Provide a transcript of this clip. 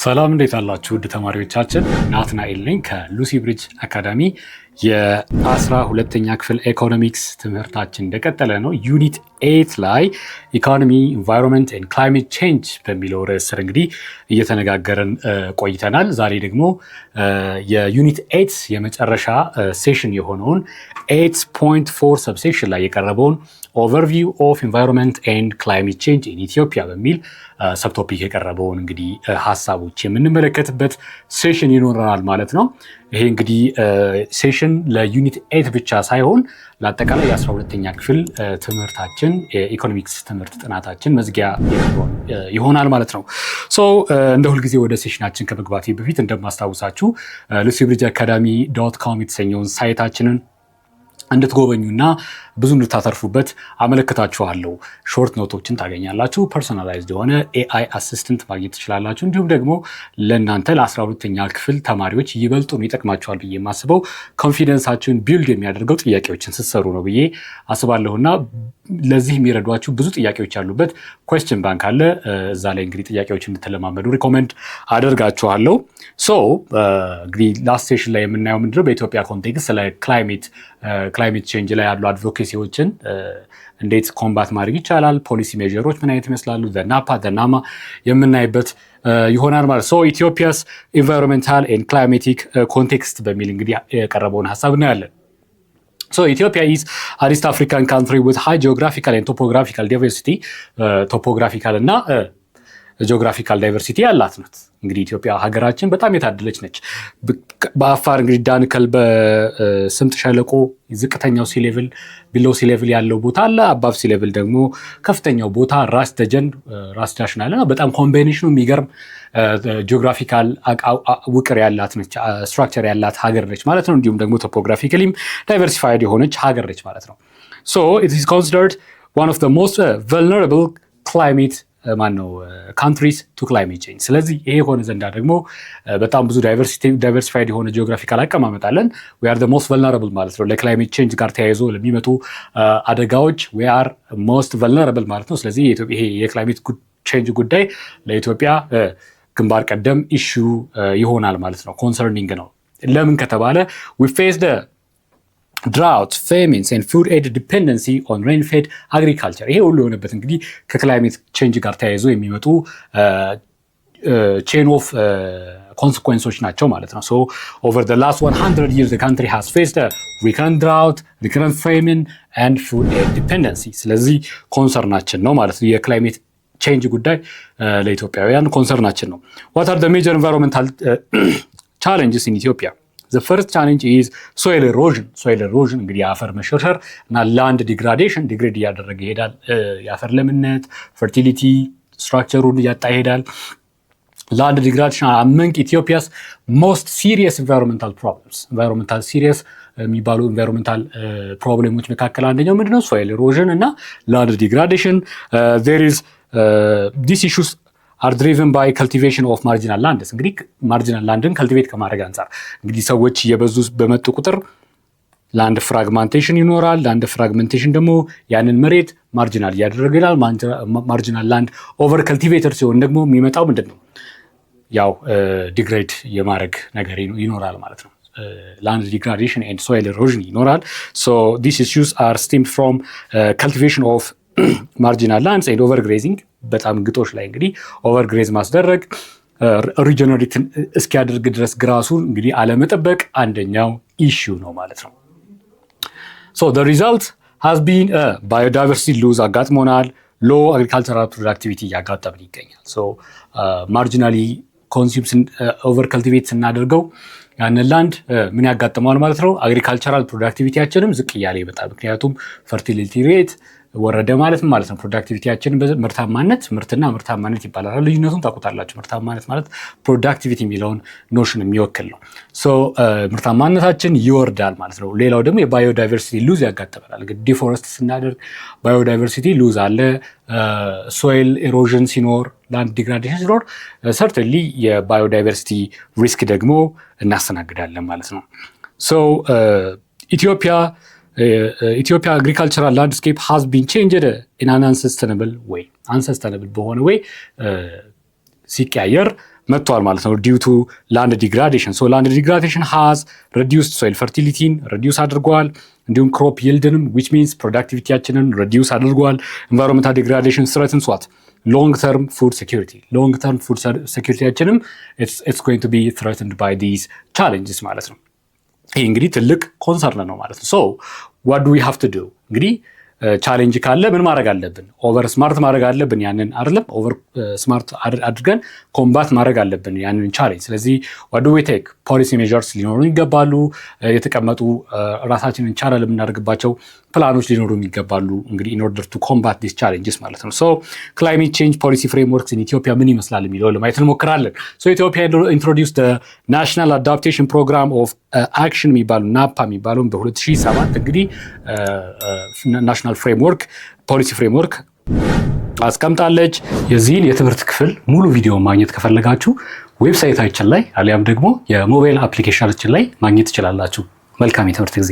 ሰላም እንዴት አላችሁ ውድ ተማሪዎቻችን፣ ናትናኤል ነኝ ከሉሲ ብሪጅ አካዳሚ። የ12ኛ ክፍል ኢኮኖሚክስ ትምህርታችን እንደቀጠለ ነው። ዩኒት 8 ላይ ኢኮኖሚ ኢንቫይሮንመንት ኤንድ ክላይሜት ቼንጅ በሚለው ርዕስ ስር እንግዲህ እየተነጋገርን ቆይተናል። ዛሬ ደግሞ የዩኒት 8 የመጨረሻ ሴሽን የሆነውን 8.4 ሰብሴክሽን ላይ የቀረበውን ኦቨርቪው ኦፍ ኢንቫይሮንመንት ኤንድ ክላይሜት ቼንጅ ኢን ኢትዮጵያ በሚል ሰብቶፒክ የቀረበውን እንግዲህ ሀሳቦች የምንመለከትበት ሴሽን ይኖረናል ማለት ነው። ይሄ እንግዲህ ሴሽን ለዩኒት 8 ብቻ ሳይሆን ለአጠቃላይ የ12ኛ ክፍል ትምህርታችን የኢኮኖሚክስ ትምህርት ጥናታችን መዝጊያ ይሆናል ማለት ነው። እንደ ሁልጊዜ ወደ ሴሽናችን ከመግባቴ በፊት እንደማስታውሳችሁ lucybridgeacademy.com የተሰኘውን ሳይታችንን እንድትጎበኙና ብዙ እንድታተርፉበት አመለክታችኋለሁ። ሾርት ኖቶችን ታገኛላችሁ። ፐርሶናላይዝድ የሆነ ኤአይ አሲስታንት ማግኘት ትችላላችሁ። እንዲሁም ደግሞ ለእናንተ ለ12ኛ ክፍል ተማሪዎች ይበልጡን ይጠቅማችኋል ብዬ የማስበው ኮንፊደንሳችሁን ቢልድ የሚያደርገው ጥያቄዎችን ስትሰሩ ነው ብዬ አስባለሁና ለዚህ የሚረዷችሁ ብዙ ጥያቄዎች ያሉበት ኩዌስችን ባንክ አለ። እዛ ላይ እንግዲህ ጥያቄዎች እንድትለማመዱ ሪኮመንድ አደርጋችኋለሁ። እንግዲህ ላስት ሴሽን ላይ የምናየው ምንድነው በኢትዮጵያ ኮንቴክስት ስለ ክላይሜት ቼንጅ ላይ ያሉ አድቮኬሲዎችን እንዴት ኮምባት ማድረግ ይቻላል፣ ፖሊሲ ሜጀሮች ምን አይነት ይመስላሉ፣ ዘናፓ ዘናማ የምናይበት ይሆናል ማለት ነው። ኢትዮጵያስ ኢንቫይሮንሜንታል ኤንድ ክላይሜቲክ ኮንቴክስት በሚል እንግዲህ የቀረበውን ሀሳብ እናያለን። Ethiopia is an East African country with high geographical and topographical diversity. ቶፖግራፊካል እና ጂኦግራፊካል ዳይቨርሲቲ ያላት ናት። እንግዲህ ኢትዮጵያ ሀገራችን በጣም የታደለች ነች። በአፋር እንግዲህ ዳንከል በስምጥ ሸለቆ ዝቅተኛው ሲሌቭል ቢሎ ሲሌቭል ያለው ቦታ አለ። አባብ ሲሌቭል ደግሞ ከፍተኛው ቦታ ራስ ደጀን ራስ ዳሽን አለ። በጣም ኮምቢኔሽኑ የሚገርም ጂኦግራፊካል ውቅር ያላት ነች፣ ስትራክቸር ያላት ሀገር ነች ማለት ነው። እንዲሁም ደግሞ ቶፖግራፊካሊም ዳይቨርሲፋይድ የሆነች ሀገር ነች ማለት ነው። it is considered one of the most vulnerable climate ካንትሪስ ቱ ክላይሜት ቼንጅ። ስለዚህ ይሄ የሆነ ዘንዳ ደግሞ በጣም ብዙ ዳይቨርሲፋይድ የሆነ ጂኦግራፊካል አቀማመጥ አለን። we are the most vulnerable ማለት ነው። ለክላይሜት ቼንጅ ጋር ተያይዞ ለሚመጡ አደጋዎች we are most vulnerable ማለት ነው። ስለዚህ ይሄ የክላይሜት ቼንጅ ጉዳይ ለኢትዮጵያ ግንባር ቀደም ኢሹ ይሆናል ማለት ነው። ኮንሰርኒንግ ነው። ለምን ከተባለ we face the drought, famines and food aid dependency on rain-fed agriculture። ይሄ ሁሉ የሆነበት እንግዲህ ከክላይሜት ቼንጅ ጋር ተያይዞ የሚመጡ chain of consequences ናቸው ማለት ነው። over the last 100 years the country has faced a recurrent drought, recurrent famine and food aid dependency። ስለዚህ ኮንሰርናችን ነው ማለት ነው። የክላይሜት ቼንጅ ጉዳይ ለኢትዮጵያውያን ኮንሰርናችን ነው። what are the major environmental challenges in Ethiopia? The first challenge is soil erosion. Soil erosion እንግዲህ የአፈር መሸርሸር እና land degradation ዲግሬድ እያደረገ ይሄዳል። የአፈር ለምነት ፈርቲሊቲ ስትራክቸሩን እያጣ ይሄዳል። land degradation among Ethiopia's most serious environmental problems. environmental serious የሚባሉ environmental ፕሮብሌሞች መካከል አንደኛው ምንድነው? soil erosion እና land degradation. These issues are driven by cultivation of marginal lands። እንግዲህ ማርጂናል ላንድን ከልቲቬት ከማድረግ አንጻር እንግዲህ ሰዎች እየበዙ በመጡ ቁጥር ላንድ ፍራግመንቴሽን ይኖራል። ላንድ ፍራግመንቴሽን ደግሞ ያንን መሬት ማርጂናል እያደረገ ይላል። ማርጂናል ላንድ ኦቨር ከልቲቬተር ሲሆን ደግሞ የሚመጣው ምንድን ነው? ያው ዲግሬድ የማድረግ ነገር ይኖራል ማለት ነው። land degradation and soil erosion ይኖራል። these issues are stemmed from cultivation of marginal lands and overgrazing። በጣም ግጦሽ ላይ እንግዲህ ኦቨርግሬዝ ማስደረግ ሪጀነሬት እስኪያደርግ ድረስ ግራሱን እንግዲህ አለመጠበቅ አንደኛው ኢሹ ነው ማለት ነው። the result has been biodiversity loss አጋጥሞናል። low agricultural productivity እያጋጠምን ይገኛል። ማርጂናሊ ኮንሱም ኦቨር ካልቲቬት ስናደርገው ያንን ላንድ ምን ያጋጥመዋል ማለት ነው? አግሪካልቸራል ፕሮዳክቲቪቲያችንም ዝቅ እያለ ይመጣል። ምክንያቱም ፈርቲሊቲ ሬት ወረደ ማለት ነው። ፕሮዳክቲቪቲያችን ምርታማነት፣ ምርትና ምርታማነት ይባላል። ልዩነቱን ታውቁታላችሁ። ምርታማነት ማለት ፕሮዳክቲቪቲ የሚለውን ኖሽን የሚወክል ነው። ምርታማነታችን ይወርዳል ማለት ነው። ሌላው ደግሞ የባዮዳይቨርሲቲ ሉዝ ያጋጥመናል። ዲፎረስት ስናደርግ ባዮዳይቨርሲቲ ሉዝ አለ። ሶይል ኤሮዥን ሲኖር፣ ላንድ ዲግራዴሽን ሲኖር ሰርተንሊ የባዮዳይቨርሲቲ ሪስክ ደግሞ እናስተናግዳለን ማለት ነው። ኢትዮጵያ agricultural landscape has been changed in an unsustainable way በሆነ ወይ ሲቀያየር መጥቷል ማለት ነው ዲው ቱ ላንድ ዲግራዴሽን። ሶ ላንድ ዲግራዴሽን ሃዝ ሪዲዩስድ ሶይል ፈርቲሊቲን ሪዲዩስ አድርጓል። እንዲሁም ክሮፕ ይልድንም ዊች ሚንስ ፕሮዳክቲቪቲያችንን ሪዲዩስ አድርጓል። ኢንቫይሮንመንታል ዲግራዴሽን threatens what ሎንግ ተርም ፉድ ሴኩሪቲ። ሎንግ ተርም ፉድ ሴኩሪቲያችንም it's going to be threatened by these challenges ማለት ነው። ይህ እንግዲህ ትልቅ ኮንሰርን ነው ማለት ነው። ሶ what do we have to do? እንግዲህ ቻሌንጅ ካለ ምን ማድረግ አለብን? ኦቨር ስማርት ማድረግ አለብን ያንን አይደለም። ኦቨር ስማርት አድርገን ኮምባት ማድረግ አለብን ያንን ቻሌንጅ። ስለዚህ what do we take? ፖሊሲ ሜዠርስ ሊኖሩ ይገባሉ። የተቀመጡ ራሳችንን ቻሌንጅ የምናደርግባቸው ፕላኖች ሊኖሩ ይገባሉ። እንግዲህ in order to combat these challenges ማለት ነው። so climate change policy frameworks in ኢትዮጵያ ምን ይመስላል የሚለው ለማየት እንሞክራለን። so ኢትዮጵያ introduced the national adaptation program of action የሚባለው ናፓ የሚባለው በ2007 እንግዲህ ናሽናል ፍሬምወርክ ፖሊሲ ፍሬምወርክ አስቀምጣለች። የዚህን የትምህርት ክፍል ሙሉ ቪዲዮ ማግኘት ከፈለጋችሁ ዌብሳይታችን ላይ አሊያም ደግሞ የሞባይል አፕሊኬሽናችን ላይ ማግኘት ትችላላችሁ። መልካም የትምህርት ጊዜ